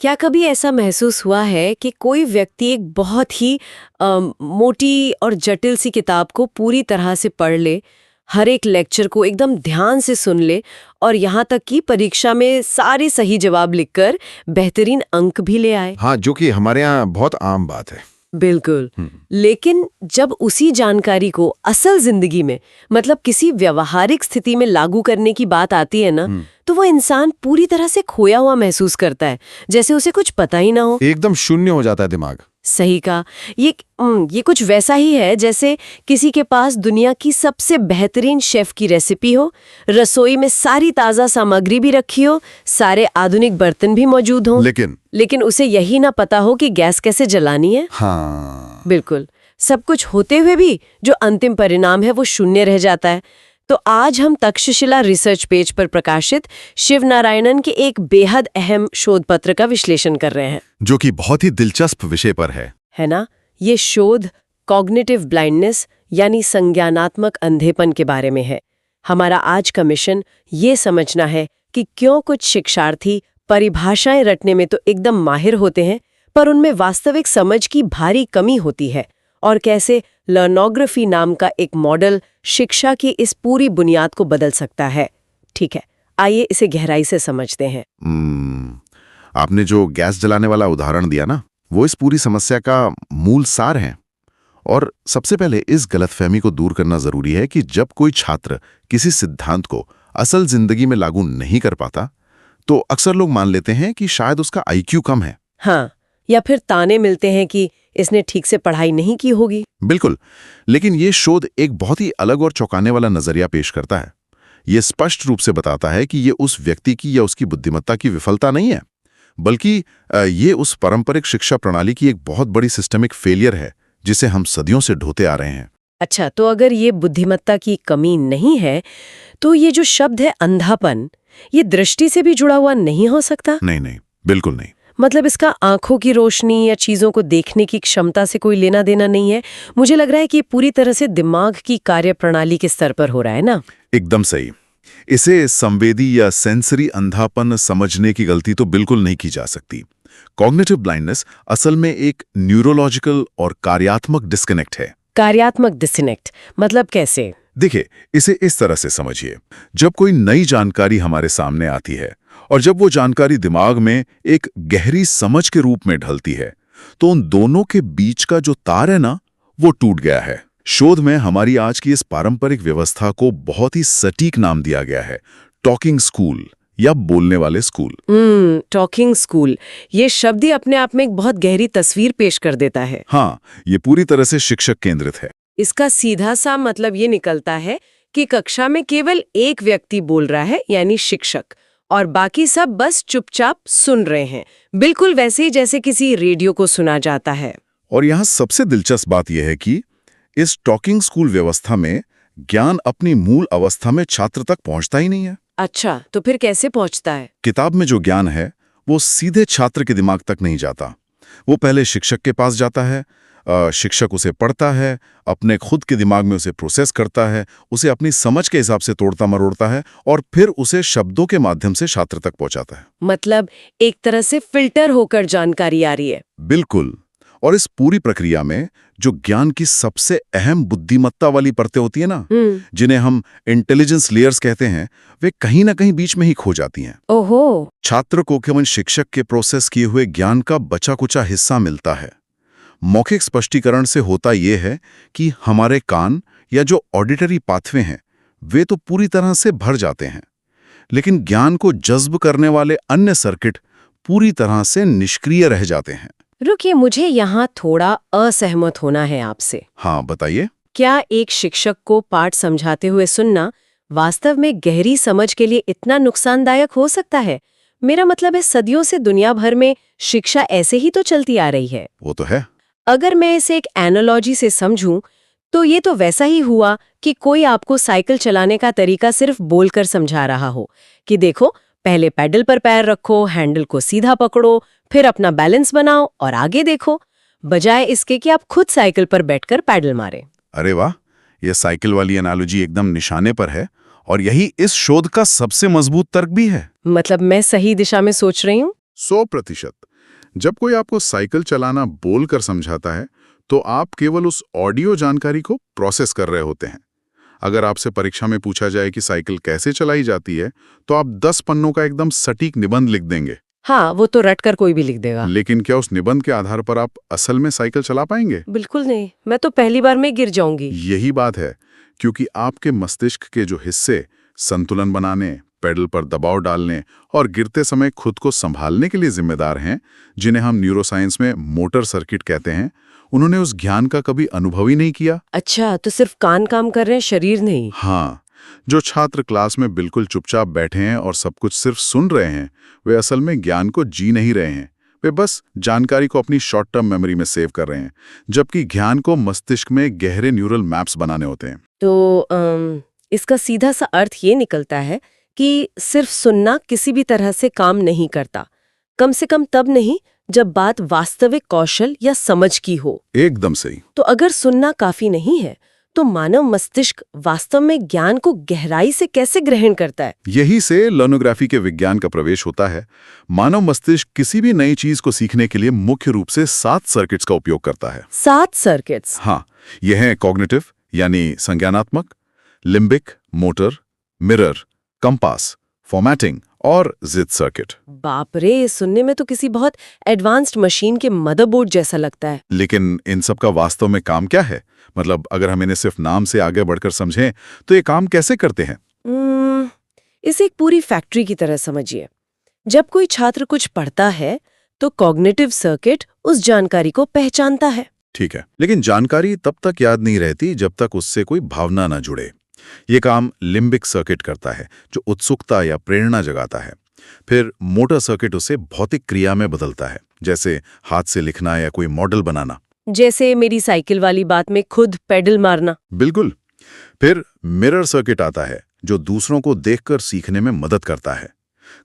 क्या कभी ऐसा महसूस हुआ है कि कोई व्यक्ति एक बहुत ही मोटी और जटिल सी किताब को पूरी तरह से पढ़ ले, हर एक लेक्चर को एकदम ध्यान से सुन ले और यहाँ तक कि परीक्षा में सारे सही जवाब लिखकर बेहतरीन अंक भी ले आए? हाँ, जो कि हमारे यहाँ बहुत आम बात है। बिल्कुल। लेकिन जब उसी जानकारी को असल जिंदगी में, मतलब किसी व्यवहारिक स्थिति में लागू करने की बात आती है ना, तो वो इंसान पूरी तरह से खोया हुआ महसूस करता है, जैसे उसे कुछ पता ही ना हो। एकदम शून्य हो जाता है दिमाग। सही कहा। ये कुछ वैसा ही है जैसे किसी के पास दुनिया की सबसे बेहतरीन शेफ की रेसिपी हो, रसोई में सारी ताजा सामग्री भी रखी हो, सारे आधुनिक बर्तन भी मौजूद हों, लेकिन उसे यही ना पता हो कि गैस कैसे जलानी है। हाँ, बिल्कुल। सब कुछ होते हुए भी जो अंतिम परिणाम है वो शून्य रह जाता है। तो आज हम तक्षशिला रिसर्च पेज पर प्रकाशित शिव नारायणन के एक बेहद अहम शोध पत्र का विश्लेषण कर रहे हैं, जो कि बहुत ही दिलचस्प विषय पर है ना? ये शोध कॉग्निटिव ब्लाइंडनेस यानी संज्ञानात्मक अंधेपन के बारे में है। हमारा आज का मिशन ये समझना है कि क्यों कुछ शिक्षार्थी परिभाषाएं रटने में तो एकदम माहिर होते हैं, पर उनमें वास्तविक समझ की भारी कमी होती है, और कैसे लर्नोग्राफी नाम का एक मॉडल शिक्षा की इस पूरी बुनियाद को बदल सकता है। ठीक है, आइए इसे गहराई से समझते हैं। आपने जो गैस जलाने वाला उदाहरण दिया ना, वो इस पूरी समस्या का मूल सार है। और सबसे पहले इस गलतफहमी को दूर करना जरूरी है कि जब कोई छात्र किसी सिद्धांत को असल जिंदगी में लागू नहीं कर पाता, तो अक्सर लोग मान लेते हैं कि शायद उसका IQ कम है। हाँ, या फिर ताने मिलते हैं कि इसने ठीक से पढ़ाई नहीं की होगी। बिल्कुल, लेकिन ये शोध एक बहुत ही अलग और चौंकाने वाला नजरिया पेश करता है। ये स्पष्ट रूप से बताता है कि ये उस व्यक्ति की या उसकी बुद्धिमत्ता की विफलता नहीं है, बल्कि ये उस पारंपरिक शिक्षा प्रणाली की एक बहुत बड़ी सिस्टमिक फेलियर है, जिसे हम सदियों से ढोते आ रहे हैं। अच्छा, तो अगर ये बुद्धिमत्ता की कमी नहीं है, तो ये जो शब्द है अंधापन, ये दृष्टि से भी जुड़ा हुआ नहीं हो सकता? नहीं, बिल्कुल नहीं। मतलब इसका आंखों की रोशनी या चीजों को देखने की क्षमता से कोई लेना देना नहीं है। मुझे लग रहा है कि ये पूरी तरह से दिमाग की कार्यप्रणाली के स्तर पर हो रहा है ना? एकदम सही। इसे संवेदी या सेंसरी अंधापन समझने की गलती तो बिल्कुल नहीं की जा सकती। कॉग्निटिव ब्लाइंडनेस असल में एक न्यूरोलॉजिकल और कार्यात्मक डिस्कनेक्ट है। कार्यात्मक डिस्कनेक्ट मतलब कैसे? देखिए, इसे इस तरह से समझिए। जब कोई नई जानकारी हमारे सामने आती है और जब वो जानकारी दिमाग में एक गहरी समझ के रूप में ढलती है, तो उन दोनों के बीच का जो तार है ना, वो टूट गया है। शोध में हमारी आज की इस पारंपरिक व्यवस्था को बहुत ही सटीक नाम दिया गया है, टॉकिंग स्कूल या बोलने वाले स्कूल। टॉकिंग स्कूल, ये शब्द ही अपने आप में एक बहुत गहरी तस्वीर पेश कर देता है। हाँ, ये पूरी तरह से शिक्षक केंद्रित है। इसका सीधा सा मतलब ये निकलता है कि कक्षा में केवल एक व्यक्ति बोल रहा है, यानी शिक्षक, और बाकी सब बस चुपचाप सुन रहे हैं, बिल्कुल वैसे ही जैसे किसी रेडियो को सुना जाता है। और यहाँ सबसे दिलचस्प बात यह है कि इस टॉकिंग स्कूल व्यवस्था में ज्ञान अपनी मूल अवस्था में छात्र तक पहुंचता ही नहीं है। अच्छा, तो फिर कैसे पहुंचता है? किताब में जो ज्ञान है वो सीधे छात्र के दिमाग तक नहीं जाता। वो पहले शिक्षक के पास जाता है, शिक्षक उसे पढ़ता है, अपने खुद के दिमाग में उसे प्रोसेस करता है, उसे अपनी समझ के हिसाब से तोड़ता मरोड़ता है और फिर उसे शब्दों के माध्यम से छात्र तक पहुंचाता है। मतलब एक तरह से फिल्टर होकर जानकारी आ रही है। बिल्कुल। और इस पूरी प्रक्रिया में जो ज्ञान की सबसे अहम बुद्धिमत्ता वाली परतें होती है ना, जिन्हें हम इंटेलिजेंस लेयर्स कहते हैं, वे कहीं ना कहीं बीच में ही खो जाती हैं। ओहो। छात्र को केवल शिक्षक के प्रोसेस किए हुए ज्ञान का बचा कुचा हिस्सा मिलता है। मौखिक स्पष्टीकरण से होता यह है कि हमारे कान या जो ऑडिटरी पाथवे हैं, वे तो पूरी तरह से भर जाते हैं, लेकिन ज्ञान को जज्ब करने वाले अन्य सर्किट पूरी तरह से निष्क्रिय रह जाते हैं। रुकिए, मुझे यहाँ थोड़ा असहमत होना है आपसे। हाँ, बताइए। क्या एक शिक्षक को पाठ समझाते हुए सुनना वास्तव में गहरी समझ के लिए इतना नुकसानदायक हो सकता है? मेरा मतलब है, सदियों से दुनिया भर में शिक्षा ऐसे ही तो चलती आ रही है। वो तो है। अगर मैं इसे एक एनालॉजी से समझूं, तो ये तो वैसा ही हुआ कि कोई आपको साइकिल चलाने का तरीका सिर्फ बोलकर समझा रहा हो कि देखो, पहले पैडल पर पैर रखो, हैंडल को सीधा पकड़ो, फिर अपना बैलेंस बनाओ और आगे देखो, बजाय इसके कि आप खुद साइकिल पर बैठकर पैडल मारें। अरे वाह, यह साइकिल वाली एनालॉजी एकदम निशाने पर है, और यही इस शोध का सबसे मजबूत तर्क भी है। मतलब मैं सही दिशा में सोच रही हूँ? 100%। जब कोई आपको साइकिल चलाना बोलकर समझाता है तो आप केवल उस ऑडियो जानकारी को प्रोसेस कर रहे होते हैं। अगर आपसे परीक्षा में पूछा जाए कि साइकिल कैसे चलाई जाती है तो आप 10 पन्नों का एकदम सटीक निबंध लिख देंगे। हाँ, वो तो रट कर कोई भी लिख देगा। लेकिन क्या उस निबंध के आधार पर आप असल में साइकिल चला पाएंगे? बिल्कुल नहीं, मैं तो पहली बार में गिर जाऊंगी। यही बात है, क्योंकि आपके मस्तिष्क के जो हिस्से संतुलन बनाने, पेडल पर दबाव डालने और गिरते समय खुद को संभालने के लिए जिम्मेदार हैं, जिन्हें हम न्यूरोसाइंस में मोटर सर्किट कहते हैं, उन्होंने उस ज्ञान का कभी अनुभव ही नहीं किया। अच्छा, तो सिर्फ कान काम कर रहे हैं, शरीर नहीं? हाँ, जो छात्र क्लास में बिल्कुल चुपचाप बैठे हैं और सब कुछ सिर्फ सुन रहे हैं, वे असल में ज्ञान को जी नहीं रहे हैं। वे बस जानकारी को अपनी शॉर्ट टर्म मेमोरी में सेव कर रहे हैं, जबकि ज्ञान को मस्तिष्क में गहरे न्यूरल मैप्स बनाने होते हैं। तो इसका सीधा सा अर्थ ये निकलता है कि सिर्फ सुनना किसी भी तरह से काम नहीं करता, कम से कम तब नहीं जब बात वास्तविक कौशल या समझ की हो। एकदम सही। तो अगर सुनना काफी नहीं है तो मानव मस्तिष्क वास्तव में ज्ञान को गहराई से कैसे ग्रहण करता है? यही से लर्नोग्राफी के विज्ञान का प्रवेश होता है। मानव मस्तिष्क किसी भी नई चीज को सीखने के लिए मुख्य रूप से 7 सर्किट्स का उपयोग करता है। 7 सर्किट्स? हाँ, यह है कॉग्निटिव यानी संज्ञानात्मक, limbic, motor, mirror, compass, formatting और जिद सर्किट। बाप रे, सुनने में तो किसी बहुत एडवांस्ड मशीन के मदरबोर्ड जैसा लगता है। लेकिन इन सब का वास्तव में काम क्या है? मतलब अगर हम इन्हें सिर्फ नाम से आगे बढ़कर समझें तो ये काम कैसे करते हैं? इसे एक पूरी फैक्ट्री की तरह समझिए। जब कोई छात्र कुछ पढ़ता है तो कॉग्निटिव सर्किट उस जानकारी को पहचानता है। ठीक है, लेकिन जानकारी तब तक याद नहीं रहती जब तक उससे कोई भावना न जुड़े। ये काम लिम्बिक सर्किट करता है, जो उत्सुकता या प्रेरणा जगाता है। फिर मोटर सर्किट उसे भौतिक क्रिया में बदलता है, जैसे हाथ से लिखना या कोई मॉडल बनाना। जैसे मेरी साइकिल वाली बात में खुद पेडल मारना। बिल्कुल। फिर मिरर सर्किट आता है, जो दूसरों को देखकर सीखने में मदद करता है।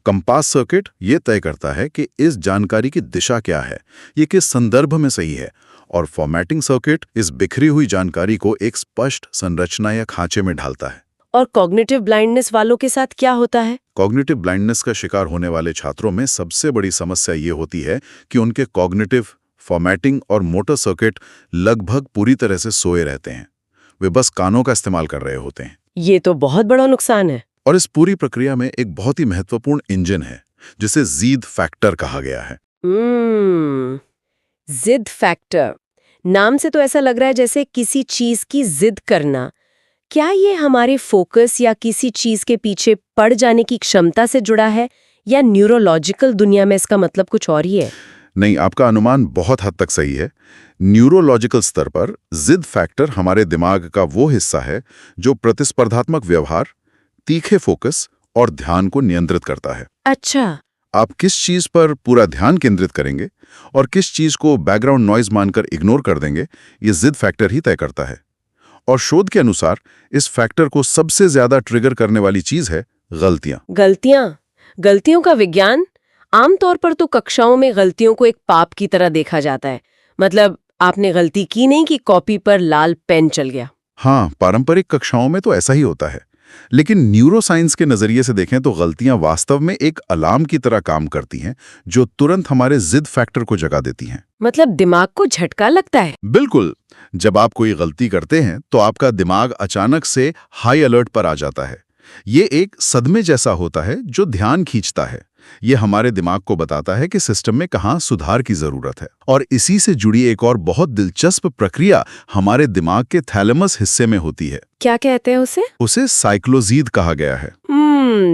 कंपास सर्किट ये तय करता है कि इस जानकारी की दिशा क्या है, ये किस संदर्भ में सही है। और फॉर्मेटिंग सर्किट इस बिखरी हुई जानकारी को एक स्पष्ट संरचना या खांचे में ढालता है। और कॉग्निटिव ब्लाइंडनेस वालों के साथ क्या होता है? कॉग्निटिव ब्लाइंडनेस का शिकार होने वाले छात्रों में सबसे बड़ी समस्या ये होती है कि उनके कॉग्निटिव, फॉर्मेटिंग और मोटर सर्किट लगभग पूरी तरह से सोए रहते हैं। वे बस कानों का इस्तेमाल कर रहे होते हैं। ये तो बहुत बड़ा नुकसान है। और इस पूरी प्रक्रिया में एक बहुत ही महत्वपूर्ण इंजन है, जिसे जिद फैक्टर कहा गया है। जिद फैक्टर, नाम से तो ऐसा लग रहा है जैसे किसी चीज की जिद करना। क्या ये हमारे फोकस या किसी चीज के पीछे पड़ जाने की क्षमता से जुड़ा है, या न्यूरोलॉजिकल दुनिया में इसका मतलब कुछ और ही है? नहीं, आपका अनुमान बहुत हद तक सही है। न्यूरोलॉजिकल स्तर पर जिद फैक्टर हमारे दिमाग का वो हिस्सा है जो प्रतिस्पर्धात्मक व्यवहार, तीखे फोकस और ध्यान को नियंत्रित करता है। अच्छा। आप किस चीज पर पूरा ध्यान केंद्रित करेंगे और किस चीज को बैकग्राउंड नॉइज मानकर इग्नोर कर देंगे, ये जिद फैक्टर ही तय करता है। और शोध के अनुसार इस फैक्टर को सबसे ज्यादा ट्रिगर करने वाली चीज है गलतियां। गलतियों का विज्ञान? आमतौर पर तो कक्षाओं में गलतियों को एक पाप की तरह देखा जाता है। मतलब आपने गलती की नहीं कि कॉपी पर लाल पेन चल गया। हाँ, पारंपरिक कक्षाओं में तो ऐसा ही होता है। लेकिन न्यूरोसाइंस के नजरिए से देखें तो गलतियां वास्तव में एक अलार्म की तरह काम करती हैं, जो तुरंत हमारे जिद फैक्टर को जगा देती हैं। मतलब दिमाग को झटका लगता है? बिल्कुल। जब आप कोई गलती करते हैं तो आपका दिमाग अचानक से हाई अलर्ट पर आ जाता है। ये एक सदमे जैसा होता है जो ध्यान खींचता है। ये हमारे दिमाग को बताता है कि सिस्टम में कहाँ सुधार की जरूरत है। और इसी से जुड़ी एक और बहुत दिलचस्प प्रक्रिया हमारे दिमाग के थैलेमस हिस्से में होती है। क्या कहते हैं उसे? उसे साइक्लोजीद कहा गया है।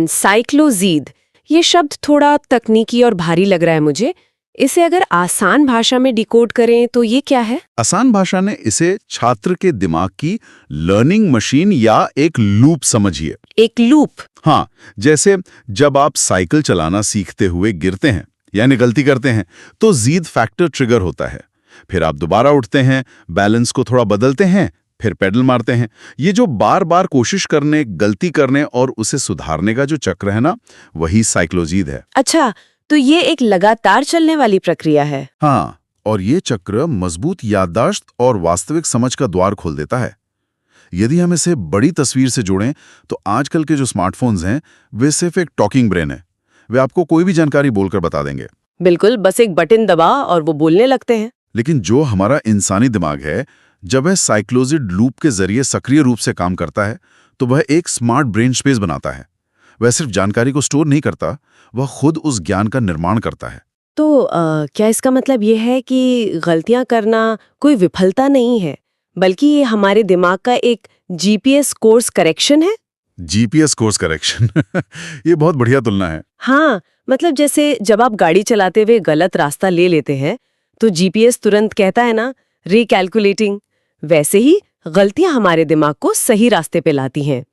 साइक्लोजीद, ये शब्द थोड़ा तकनीकी और भारी लग रहा है मुझे। इसे अगर आसान भाषा में डिकोड करें तो ये क्या है? आसान भाषा ने इसे छात्र के दिमाग की लर्निंग मशीन या एक लूप समझिए। एक लूप? हाँ, जैसे जब आप साइकिल चलाना सीखते हुए गिरते हैं यानी गलती करते हैं तो जिद फैक्टर ट्रिगर होता है। फिर आप दोबारा उठते हैं, बैलेंस को थोड़ा बदलते हैं, फिर पेडल मारते हैं। ये जो बार बार कोशिश करने, गलती करने और उसे सुधारने का जो चक्र है ना, वही साइक्लोजीद है। अच्छा, तो ये एक लगातार चलने वाली प्रक्रिया है। हाँ, और ये चक्र मजबूत याददाश्त और वास्तविक समझ का द्वार खोल देता है। यदि हम इसे बड़ी तस्वीर से जोड़ें तो आजकल के जो स्मार्टफोन्स हैं वे सिर्फ एक टॉकिंग ब्रेन है। वे आपको कोई भी जानकारी बोलकर बता देंगे। बिल्कुल, बस एक बटन दबा और वो बोलने लगते हैं। लेकिन जो हमारा इंसानी दिमाग है, जब वह साइक्लोजिड लूप के जरिए सक्रिय रूप से काम करता है, तो वह एक स्मार्ट ब्रेन स्पेस बनाता है। वह सिर्फ जानकारी को स्टोर नहीं करता, वह खुद उस ज्ञान का निर्माण करता है। तो क्या इसका मतलब ये है कि गलतियां करना कोई विफलता नहीं है, बल्कि ये हमारे दिमाग का एक जीपीएस कोर्स करेक्शन है? जीपीएस कोर्स करेक्शन ये बहुत बढ़िया तुलना है। हाँ, मतलब जैसे जब आप गाड़ी चलाते हुए गलत रास्ता ले लेते हैं, तो जीपीएस तुरंत कहता है ना, रिकैलकुलेटिंग। वैसे ही गलतियां हमारे दिमाग को सही रास्ते पे लाती हैं।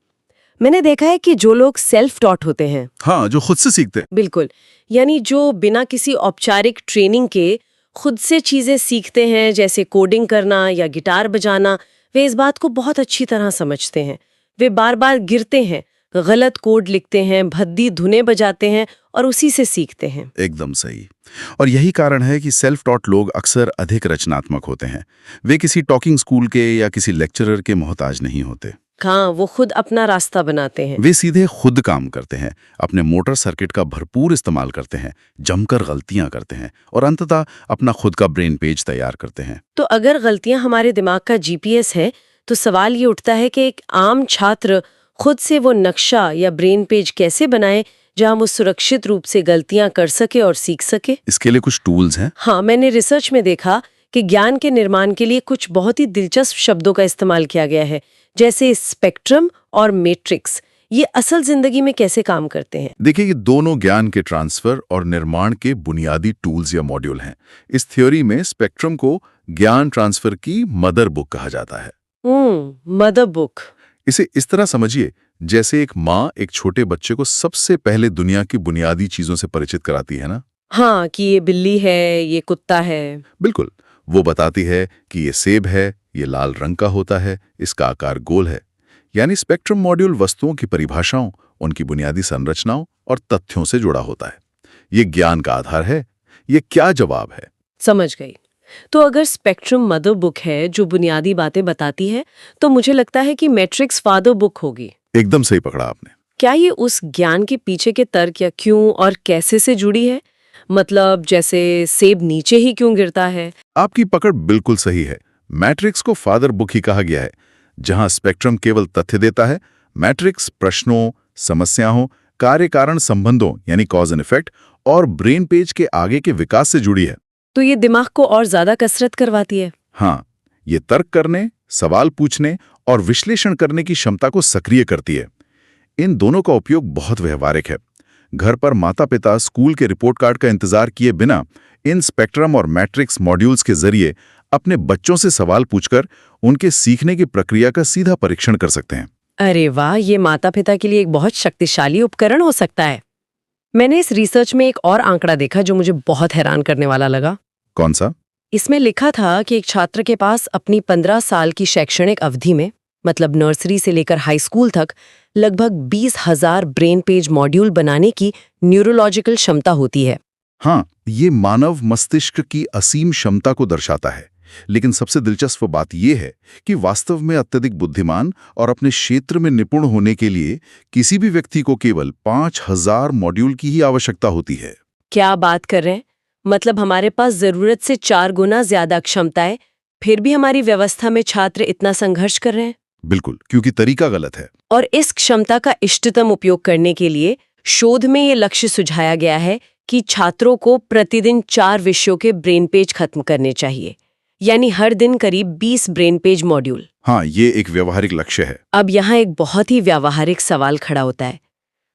मैंने देखा है कि जो लोग सेल्फ टॉट होते हैं, हाँ, जो खुद से सीखते हैं। बिल्कुल, यानी जो बिना किसी औपचारिक ट्रेनिंग के खुद से चीजें सीखते हैं, जैसे कोडिंग करना या गिटार बजाना, वे इस बात को बहुत अच्छी तरह समझते हैं। वे बार बार गिरते हैं, गलत कोड लिखते हैं, भद्दी धुनें बजाते हैं और उसी से सीखते हैं। एकदम सही। और यही कारण है कि सेल्फ टॉट लोग अक्सर अधिक रचनात्मक होते हैं। वे किसी टॉकिंग स्कूल के या किसी लेक्चरर के मोहताज नहीं होते। हाँ, वो खुद अपना रास्ता बनाते हैं। वे सीधे खुद काम करते हैं, अपने मोटर सर्किट का भरपूर इस्तेमाल करते हैं, जमकर गलतियां करते हैं और अंततः अपना खुद का ब्रेन पेज तैयार करते हैं। तो अगर गलतियां हमारे दिमाग का जीपीएस है, तो सवाल ये उठता है कि एक आम छात्र खुद से वो नक्शा या ब्रेन पेज कैसे बनाए जहां वो सुरक्षित रूप से गलतियां कर सके और सीख सके? इसके लिए कुछ टूल्स हैं। हाँ, मैंने रिसर्च में देखा कि ज्ञान के निर्माण के लिए कुछ बहुत ही दिलचस्प शब्दों का इस्तेमाल किया गया है, जैसे स्पेक्ट्रम और मैट्रिक्स। ये असल जिंदगी में कैसे काम करते हैं? देखिए, ये दोनों ज्ञान के ट्रांसफर और निर्माण के बुनियादी टूल्स या मॉड्यूल हैं। इस थ्योरी में स्पेक्ट्रम को ज्ञान ट्रांसफर की मदर बुक कहा जाता है। Mother book. इसे इस तरह समझिए, जैसे एक माँ एक छोटे बच्चे को सबसे पहले दुनिया की बुनियादी चीजों से परिचित कराती है ना। हाँ, कि ये बिल्ली है, ये कुत्ता है। बिल्कुल, वो बताती है कि ये सेब है, ये लाल रंग का होता है, इसका आकार गोल है। यानी स्पेक्ट्रम मॉड्यूल वस्तुओं की परिभाषाओं, उनकी बुनियादी संरचनाओं और तथ्यों से जुड़ा होता है। ये ज्ञान का आधार है। ये क्या जवाब है? समझ गई। तो अगर स्पेक्ट्रम मदर बुक है जो बुनियादी बातें बताती है, तो मुझे लगता है कि मैट्रिक्स फादर बुक होगी। एकदम सही पकड़ा आपने। क्या ये उस ज्ञान के पीछे के तर्क या क्यों और कैसे से जुड़ी है? मतलब जैसे सेब नीचे ही क्यों गिरता है? आपकी पकड़ बिल्कुल सही है। मैट्रिक्स को फादर बुक ही कहा गया है। जहां स्पेक्ट्रम केवल तथ्य देता है, मैट्रिक्स प्रश्नों, समस्याओं, कार्य कारण संबंधों यानी कॉज एंड इफेक्ट और ब्रेन पेज के आगे के विकास से जुड़ी है। तो ये दिमाग को और ज्यादा कसरत करवाती है। हाँ, ये तर्क करने, सवाल पूछने और विश्लेषण करने की क्षमता को सक्रिय करती है। इन दोनों का उपयोग बहुत व्यवहारिक है। घर पर माता-पिता स्कूल के रिपोर्ट कार्ड का इंतजार किए बिना इन स्पेक्ट्रम और मैट्रिक्स मॉड्यूल्स के जरिए अपने बच्चों से सवाल पूछकर उनके सीखने की प्रक्रिया का सीधा परीक्षण कर सकते हैं। अरे वाह, ये माता पिता के लिए एक बहुत शक्तिशाली उपकरण हो सकता है। मैंने इस रिसर्च में एक और आंकड़ा देखा जो मुझे बहुत हैरान करने वाला लगा। कौन सा? इसमें लिखा था कि एक छात्र के पास अपनी 15 साल की शैक्षणिक अवधि में, मतलब नर्सरी से लेकर हाई स्कूल तक, लगभग 20,000 ब्रेन पेज मॉड्यूल बनाने की न्यूरोलॉजिकल क्षमता होती है। हाँ, ये मानव मस्तिष्क की असीम क्षमता को दर्शाता है। लेकिन सबसे दिलचस्प बात यह है कि वास्तव में अत्यधिक बुद्धिमान और अपने क्षेत्र में निपुण होने के लिए किसी भी व्यक्ति को केवल 5,000 मॉड्यूल की ही आवश्यकता होती है। क्या बात कर रहे हैं? मतलब हमारे पास जरूरत से 4 गुना ज्यादा क्षमताएं, फिर भी हमारी व्यवस्था में छात्र इतना संघर्ष कर रहे हैं? बिल्कुल, क्योंकि तरीका गलत है। और इस क्षमता का इष्टतम उपयोग करने के लिए शोध में ये लक्ष्य सुझाया गया है कि छात्रों को प्रतिदिन 4 विषयों के ब्रेन पेज खत्म करने चाहिए, यानी हर दिन करीब 20 ब्रेन पेज मॉड्यूल। हाँ, ये एक व्यवहारिक लक्ष्य है। अब यहाँ एक बहुत ही व्यावहारिक सवाल खड़ा होता है,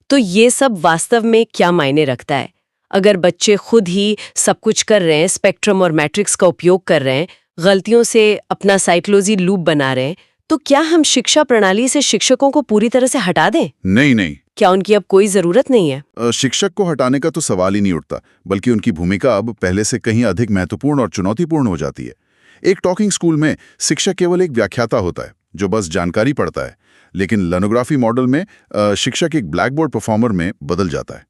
तो ये सब वास्तव में क्या मायने रखता है? अगर बच्चे खुद ही सब कुछ कर रहे हैं, स्पेक्ट्रम और मैट्रिक्स का उपयोग कर रहे हैं, गलतियों से अपना साइक्लोजी लूप बना रहे हैं, तो क्या हम शिक्षा प्रणाली से शिक्षकों को पूरी तरह से हटा दें? नहीं। क्या उनकी अब कोई जरूरत नहीं है? शिक्षक को हटाने का तो सवाल ही नहीं उठता, बल्कि उनकी भूमिका अब पहले से कहीं अधिक महत्वपूर्ण और चुनौतीपूर्ण हो जाती है। एक टॉकिंग स्कूल में शिक्षक केवल एक व्याख्याता होता है जो बस जानकारी पढ़ता है, लेकिन लर्नोग्राफी मॉडल में शिक्षक एक ब्लैक बोर्ड परफॉर्मर में बदल जाता है।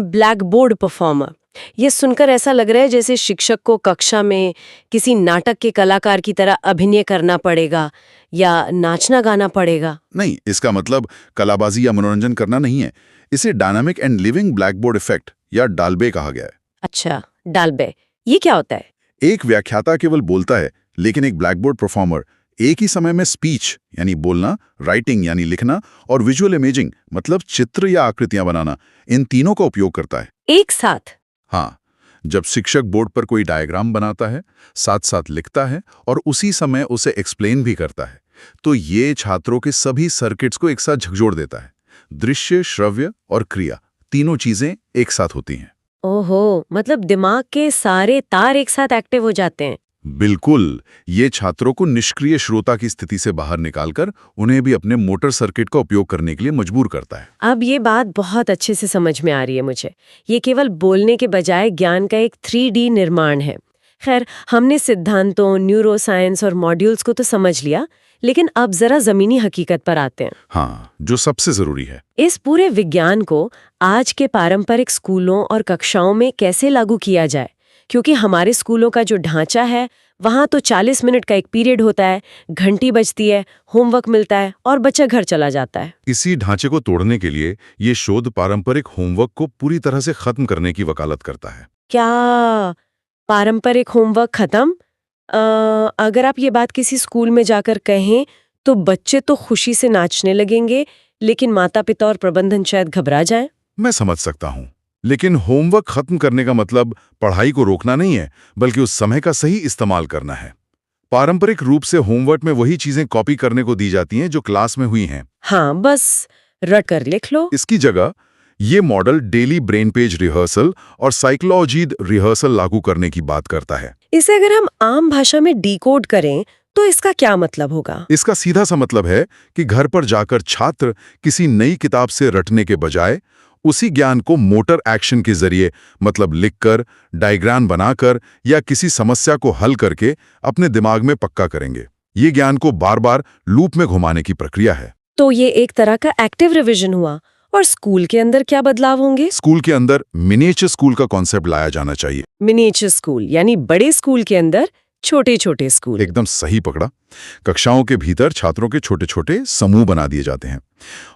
ब्लैक बोर्ड परफॉर्मर, ये सुनकर ऐसा लग रहा है जैसे शिक्षक को कक्षा में किसी नाटक के कलाकार की तरह अभिनय करना पड़ेगा या नाचना गाना पड़ेगा। नहीं, इसका मतलब कलाबाजी या मनोरंजन करना नहीं है। इसे dynamic and living black board effect या डाल्बे कहा गया है। अच्छा, डालबे, ये क्या होता है? एक व्याख्याता केवल बोलता है, लेकिन एक ब्लैकबोर्ड परफॉर्मर एक ही समय में स्पीच यानी बोलना, राइटिंग यानी लिखना और विजुअल इमेजिंग मतलब चित्र या आकृतियां बनाना, इन तीनों का उपयोग करता है। एक साथ? हाँ, जब शिक्षक बोर्ड पर कोई डायग्राम बनाता है, साथ साथ लिखता है और उसी समय उसे एक्सप्लेन भी करता है, तो ये छात्रों के सभी सर्किट्स को एक साथ झकझोर देता है। दृश्य, श्रव्य और क्रिया तीनों चीजें एक साथ होती हैं। ओहो, मतलब दिमाग के सारे तार एक साथ एक्टिव हो जाते हैं। बिल्कुल, ये छात्रों को निष्क्रिय श्रोता की स्थिति से बाहर निकालकर उन्हें भी अपने मोटर सर्किट का उपयोग करने के लिए मजबूर करता है। अब ये बात बहुत अच्छे से समझ में आ रही है मुझे। ये केवल बोलने के बजाय ज्ञान का एक 3D निर्माण है। खैर, हमने सिद्धांतों, न्यूरोसाइंस और मॉड्यूल्स को तो समझ लिया, लेकिन अब जरा जमीनी हकीकत पर आते हैं। हाँ, जो सबसे जरूरी है। इस पूरे विज्ञान को आज के पारंपरिक स्कूलों और कक्षाओं में कैसे लागू किया जाए? क्योंकि हमारे स्कूलों का जो ढांचा है, वहाँ तो 40 मिनट का एक पीरियड होता है, घंटी बजती है, होमवर्क मिलता है और बच्चा घर चला जाता है। इसी ढांचे को तोड़ने के लिए ये शोध पारंपरिक होमवर्क को पूरी तरह से खत्म करने की वकालत करता है। क्या पारंपरिक होमवर्क खत्म? अगर आप ये बात किसी स्कूल में जाकर कहें, तो बच्चे तो खुशी से नाचने लगेंगे, लेकिन माता-पिता और प्रबंधन शायद घबरा जाएं। मैं समझ सकता हूँ, लेकिन होमवर्क खत्म करने का मतलब पढ़ाई को रोकना नहीं है, बल्कि उस समय का सही इस्तेमाल करना है। पारंपरिक रूप से होमवर्क में वही चीजें कॉपी करने को दी जाती हैं जो क्लास में हुई हैं। हाँ, बस रट कर लिख लो। इसकी जगह ये model daily brain page rehearsal और साइकोलॉजी रिहर्सल लागू करने की बात करता है। इसे अगर हम आम भाषा में डिकोड करें, तो इसका क्या मतलब होगा? इसका सीधा सा मतलब है कि घर पर जाकर छात्र किसी नई किताब से रटने के बजाय उसी ज्ञान को मोटर एक्शन के जरिए, मतलब लिखकर, डायग्राम बनाकर या किसी समस्या को हल करके अपने दिमाग में पक्का करेंगे। ये ज्ञान को बार बार लूप में घुमाने की प्रक्रिया है। तो ये एक तरह का एक्टिव रिवीजन हुआ। और स्कूल के अंदर क्या बदलाव होंगे? स्कूल के अंदर मिनिएचर स्कूल का कॉन्सेप्ट लाया जाना चाहिए। मिनिएचर स्कूल यानी बड़े स्कूल के अंदर छोटे-छोटे स्कूल। एकदम सही पकड़ा। कक्षाओं के भीतर छात्रों के छोटे छोटे समूह बना दिए जाते हैं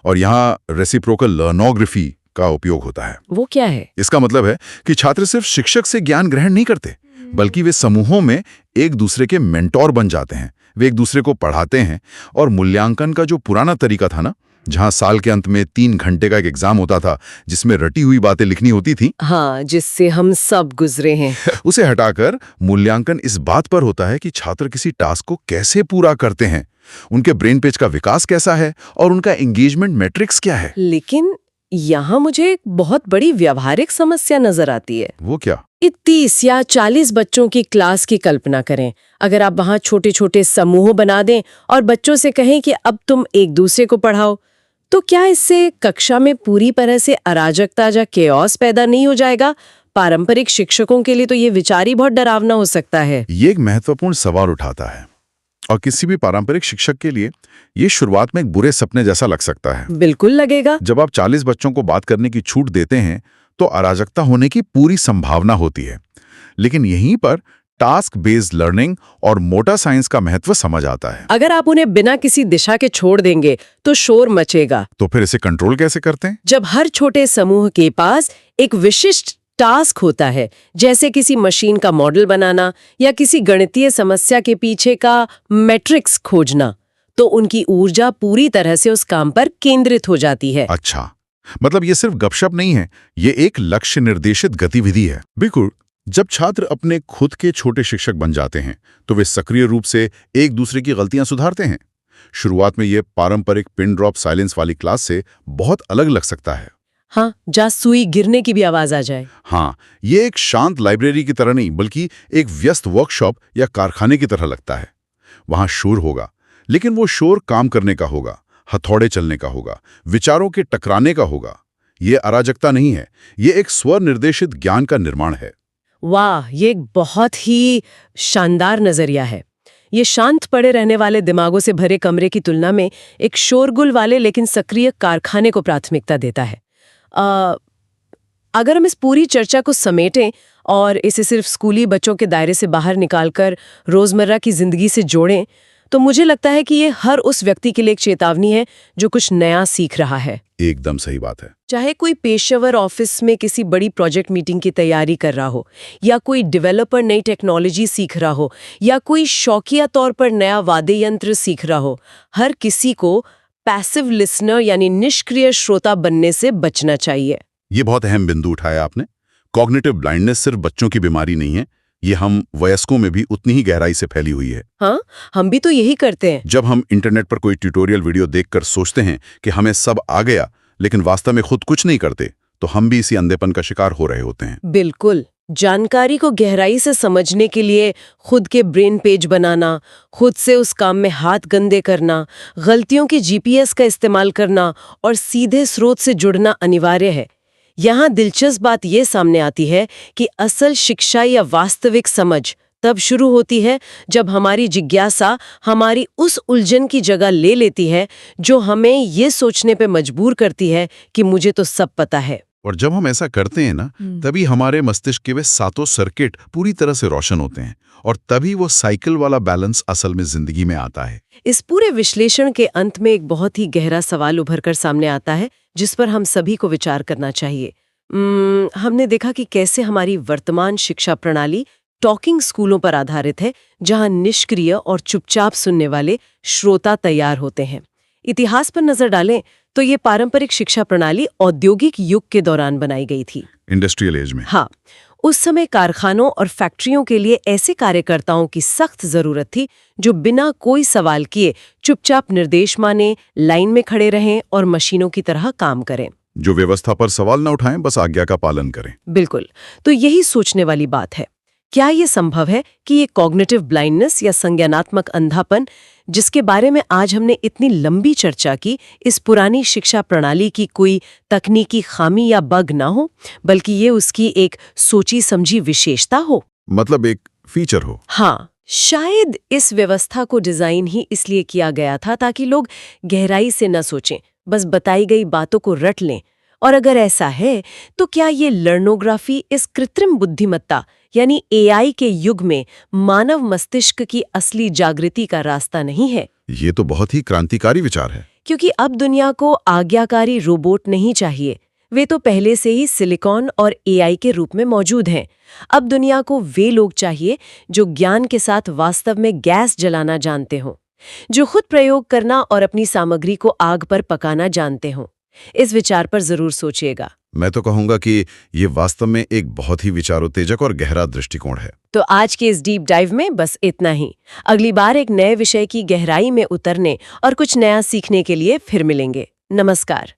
और यहाँ रेसिप्रोकल लर्नोग्राफी का उपयोग होता है। वो क्या है? इसका मतलब है कि छात्र सिर्फ शिक्षक से ज्ञान ग्रहण नहीं करते, बल्कि वे समूहों में एक दूसरे के मेंटोर बन जाते हैं। वे एक दूसरे को पढ़ाते हैं और मूल्यांकन का जो पुराना तरीका था ना, जहां साल के अंत में 3 घंटे का एक एग्जाम होता था जिसमें रटी हुई बातें लिखनी होती थी, हाँ, जिससे हम सब गुजरे हैं। उसे हटाकर मूल्यांकन इस बात पर होता है कि छात्र किसी टास्क को कैसे पूरा करते हैं, उनके ब्रेन पेज का विकास कैसा है और उनका एंगेजमेंट मैट्रिक्स क्या है। लेकिन यहाँ मुझे एक बहुत बड़ी व्यावहारिक समस्या नजर आती है। वो क्या? 30 या 40 बच्चों की क्लास की कल्पना करें। अगर आप वहाँ छोटे-छोटे समूह बना दें और बच्चों से कहें कि अब तुम एक दूसरे को पढ़ाओ, तो क्या इससे कक्षा में पूरी तरह से अराजकता या केओस पैदा नहीं हो जाएगा? पारंपरिक शिक्षकों के लिए तो ये विचार ही बहुत डरावना हो सकता है। ये एक महत्वपूर्ण सवाल उठाता है और किसी भी पारंपरिक शिक्षक के लिए ये शुरुआत में एक बुरे सपने जैसा लग सकता है। बिल्कुल लगेगा। जब आप 40 बच्चों को बात करने की छूट देते हैं तो अराजकता होने की पूरी संभावना होती है, लेकिन यहीं पर टास्क बेस्ड लर्निंग और मोटा साइंस का महत्व समझ आता है। अगर आप उन्हें बिना किसी दिशा के छोड़ देंगे तो शोर मचेगा। तो फिर इसे कंट्रोल कैसे करते हैं? जब हर छोटे समूह के पास एक विशिष्ट टास्क होता है, जैसे किसी मशीन का मॉडल बनाना या किसी गणितीय समस्या के पीछे का मैट्रिक्स खोजना, तो उनकी ऊर्जा पूरी तरह से उस काम पर केंद्रित हो जाती है। अच्छा, मतलब ये सिर्फ गपशप नहीं है, ये एक लक्ष्य निर्देशित गतिविधि है। बिल्कुल। जब छात्र अपने खुद के छोटे शिक्षक बन जाते हैं तो वे सक्रिय रूप से एक दूसरे की गलतियां सुधारते हैं। शुरुआत में ये पारंपरिक पिन ड्रॉप साइलेंस वाली क्लास से बहुत अलग लग सकता है। हाँ, जहाँ सुई गिरने की भी आवाज आ जाए। हाँ, ये एक शांत लाइब्रेरी की तरह नहीं, बल्कि एक व्यस्त वर्कशॉप या कारखाने की तरह लगता है। वहां शोर होगा, लेकिन वो शोर काम करने का होगा, हथौड़े चलने का होगा, विचारों के टकराने का होगा। ये अराजकता नहीं है, ये एक स्वनिर्देशित ज्ञान का निर्माण है। वाह, ये एक बहुत ही शानदार नजरिया है। ये शांत पड़े रहने वाले दिमागों से भरे कमरे की तुलना में एक शोरगुल वाले लेकिन सक्रिय कारखाने को प्राथमिकता देता है। अगर हम इस पूरी चर्चा को समेटें और इसे सिर्फ स्कूली बच्चों के दायरे से बाहर निकालकर रोजमर्रा की जिंदगी से जोड़ें, तो मुझे लगता है कि ये हर उस व्यक्ति के लिए एक चेतावनी है जो कुछ नया सीख रहा है। एकदम सही बात है। चाहे कोई पेशेवर ऑफिस में किसी बड़ी प्रोजेक्ट मीटिंग की तैयारी कर रहा हो, या कोई डेवलपर नई टेक्नोलॉजी सीख रहा हो, या कोई शौकिया तौर पर नया वाद्य यंत्र सीख रहा हो, हर किसी को पैसिव लिसनर यानी निष्क्रिय श्रोता बनने से बचना चाहिए। ये बहुत अहम बिंदु उठाया आपने। कॉग्निटिव ब्लाइंडनेस सिर्फ बच्चों की बीमारी नहीं है, ये हम वयस्कों में भी उतनी ही गहराई से फैली हुई है। हाँ, हम भी तो यही करते हैं। जब हम इंटरनेट पर कोई ट्यूटोरियल वीडियो देखकर सोचते हैं कि हमें सब आ गया, लेकिन वास्तव में खुद कुछ नहीं करते, तो हम भी इसी अंधेपन का शिकार हो रहे होते हैं। बिल्कुल। जानकारी को गहराई से समझने के लिए खुद के ब्रेन पेज बनाना, खुद से उस काम में हाथ गंदे करना, गलतियों के जीपीएस का इस्तेमाल करना और सीधे स्रोत से जुड़ना अनिवार्य है। यहाँ दिलचस्प बात ये सामने आती है कि असल शिक्षा या वास्तविक समझ तब शुरू होती है जब हमारी जिज्ञासा हमारी उस उलझन की जगह ले लेती है जो हमें ये सोचने पे मजबूर करती है कि मुझे तो सब पता है। और जब हम ऐसा करते हैं ना, तभी हमारे मस्तिष्क के वे सातों सर्किट पूरी तरह से रोशन होते हैं, और तभी वो साइकिल वाला बैलेंस असल में जिंदगी में आता है। इस पूरे विश्लेषण के अंत में एक बहुत ही गहरा सवाल उभर कर सामने आता है जिस पर हम सभी को विचार करना चाहिए। हमने देखा कि कैसे हमारी वर्तमान शिक्षा प्रणाली टॉकिंग स्कूलों पर आधारित है, जहां निष्क्रिय और चुपचाप सुनने वाले श्रोता तैयार होते हैं। इतिहास पर नजर डालें तो ये पारंपरिक शिक्षा प्रणाली औद्योगिक युग के दौरान बनाई गई थी, इंडस्ट्रियल एज में। हाँ, उस समय कारखानों और फैक्ट्रियों के लिए ऐसे कार्यकर्ताओं की सख्त जरूरत थी जो बिना कोई सवाल किए चुपचाप निर्देश माने, लाइन में खड़े रहें और मशीनों की तरह काम करें, जो व्यवस्था पर सवाल न उठाएं, बस आज्ञा का पालन करें। बिल्कुल। तो यही सोचने वाली बात है, क्या ये संभव है कि ये कॉग्निटिव ब्लाइंडनेस या संज्ञानात्मक अंधापन, जिसके बारे में आज हमने इतनी लंबी चर्चा की, इस पुरानी शिक्षा प्रणाली की कोई तकनीकी खामी या बग ना हो, बल्कि ये उसकी एक सोची समझी विशेषता हो, मतलब एक फीचर हो। हाँ, शायद इस व्यवस्था को डिजाइन ही इसलिए किया गया था ताकि लोग गहराई से न सोचें, बस बताई गई बातों को रट लें। और अगर ऐसा है तो क्या ये लर्नोग्राफी इस कृत्रिम बुद्धिमत्ता यानी एआई के युग में मानव मस्तिष्क की असली जागृति का रास्ता नहीं है? ये तो बहुत ही क्रांतिकारी विचार है। क्योंकि अब दुनिया को आज्ञाकारी रोबोट नहीं चाहिए, वे तो पहले से ही सिलिकॉन और एआई के रूप में मौजूद हैं। अब दुनिया को वे लोग चाहिए जो ज्ञान के साथ वास्तव में गैस जलाना जानते हों, जो खुद प्रयोग करना और अपनी सामग्री को आग पर पकाना जानते हों। इस विचार पर जरूर सोचिएगा। मैं तो कहूंगा कि ये वास्तव में एक बहुत ही विचारोत्तेजक और गहरा दृष्टिकोण है। तो आज के इस डीप डाइव में बस इतना ही। अगली बार एक नए विषय की गहराई में उतरने और कुछ नया सीखने के लिए फिर मिलेंगे। नमस्कार।